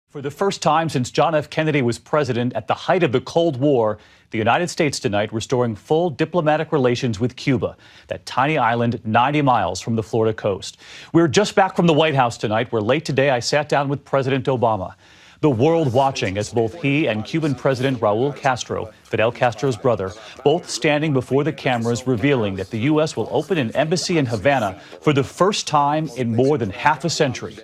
For the first time since John F. Kennedy was president at the height of the Cold War, the United States tonight restoring full diplomatic relations with Cuba, that tiny island 90 miles from the Florida coast. We're just back from the White House tonight, where late today I sat down with President Obama. The world watching as both he and Cuban President Raul Castro, Fidel Castro's brother, both standing before the cameras revealing that the U.S. will open an embassy in Havana for the first time in more than half a century.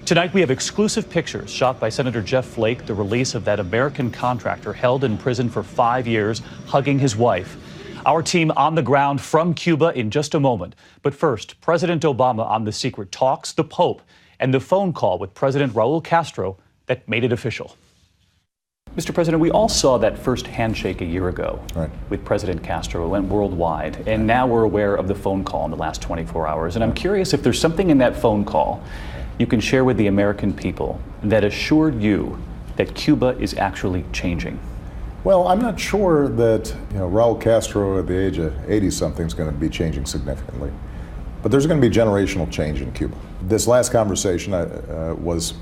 Tonight, we have exclusive pictures shot by Senator Jeff Flake, the release of that American contractor held in prison for 5 years, hugging his wife. Our team on the ground from Cuba in just a moment. But first, President Obama on the secret talks, the Pope, and the phone call with President Raul Castro that made it official. Mr. President, we all saw that first handshake a year ago with President Castro. It went worldwide. And now we're aware of the phone call in the last 24 hours. And I'm curious if there's something in that phone call you can share with the American people that assured you that Cuba is actually changing. Well, I'm not sure that Raul Castro at the age of 80-something is going to be changing significantly. But there's going to be generational change in Cuba. This last conversation was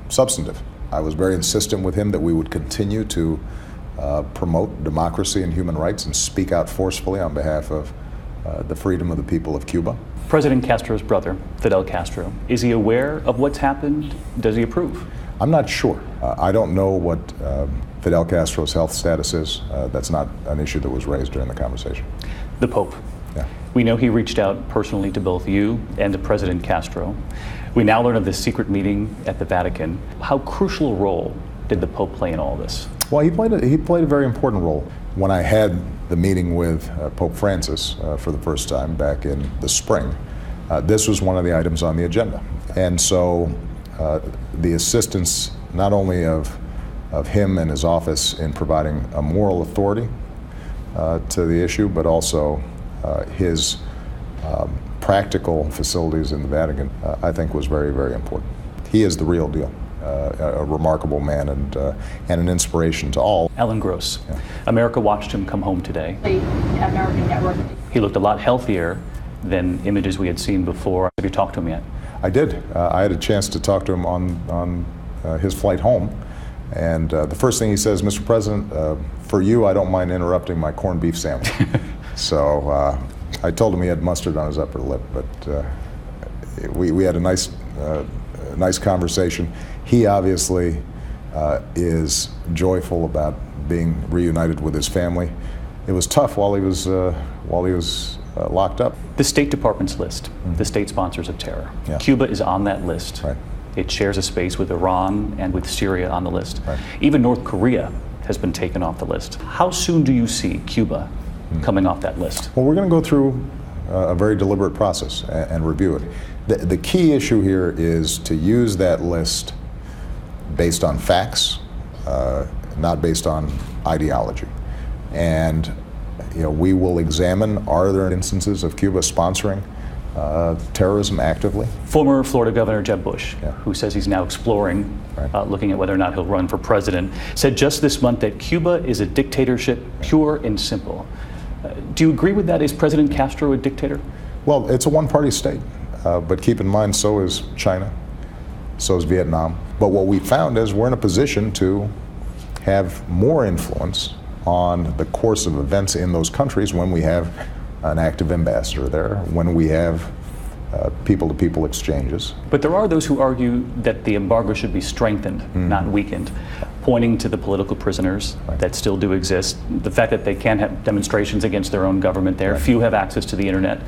substantive. I was very insistent with him that we would continue to promote democracy and human rights and speak out forcefully on behalf of the freedom of the people of Cuba. President Castro's brother, Fidel Castro, is he aware of what's happened? Does he approve? I'm not sure. I don't know what Fidel Castro's health status is. That's not an issue that was raised during the conversation. The Pope. Yeah. We know he reached out personally to both you and to President Castro. We now learn of this secret meeting at the Vatican. How crucial a role did the Pope play in all this? Well, he played a very important role. When I had the meeting with Pope Francis for the first time back in the spring, this was one of the items on the agenda. And so the assistance not only of him and his office in providing a moral authority to the issue, but also his practical facilities in the Vatican, I think was very, very important. He is the real deal. A remarkable man and an inspiration to all. Alan Gross. Yeah. America watched him come home today. American network. He looked a lot healthier than images we had seen before. Have you talked to him yet? I did. I had a chance to talk to him on his flight home. And the first thing he says, Mr. President, for you, I don't mind interrupting my corned beef sandwich. So I told him he had mustard on his upper lip, but we had a nice conversation. He obviously is joyful about being reunited with his family. It was tough while he was locked up. The State Department's list, the state sponsors of terror. Yeah. Cuba is on that list. Right. It shares a space with Iran and with Syria on the list. Right. Even North Korea has been taken off the list. How soon do you see Cuba coming off that list? Well, we're going to go through a very deliberate process and review it. The key issue here is to use that list based on facts, not based on ideology. And we will examine, are there instances of Cuba sponsoring terrorism actively? Former Florida Governor Jeb Bush, Yeah. who says he's now exploring, Right. looking at whether or not he'll run for president, said just this month that Cuba is a dictatorship, pure and simple. Do you agree with that? Is President Castro a dictator? Well, it's a one-party state, but keep in mind, so is China, so is Vietnam. But what we found is we're in a position to have more influence on the course of events in those countries when we have an active ambassador there, when we have people-to-people exchanges. But there are those who argue that the embargo should be strengthened, not weakened, pointing to the political prisoners that still do exist, the fact that they can't have demonstrations against their own government there, few have access to the internet.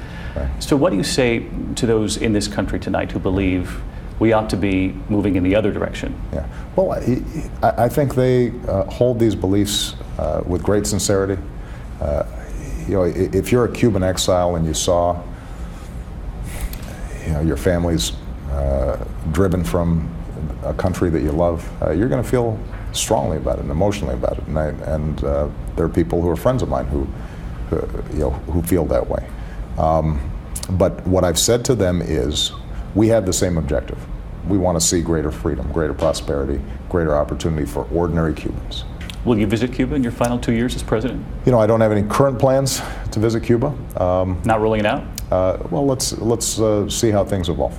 So what do you say to those in this country tonight who believe we ought to be moving in the other direction? Yeah. Well, I think they hold these beliefs with great sincerity. If you're a Cuban exile and you saw your family's driven from a country that you love, you're going to feel strongly about it and emotionally about it. And there are people who are friends of mine who feel that way. But what I've said to them is, we have the same objective. We want to see greater freedom, greater prosperity, greater opportunity for ordinary Cubans. Will you visit Cuba in your final 2 years as president? I don't have any current plans to visit Cuba. Not ruling it out? Well, let's see how things evolve.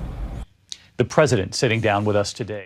The president sitting down with us today.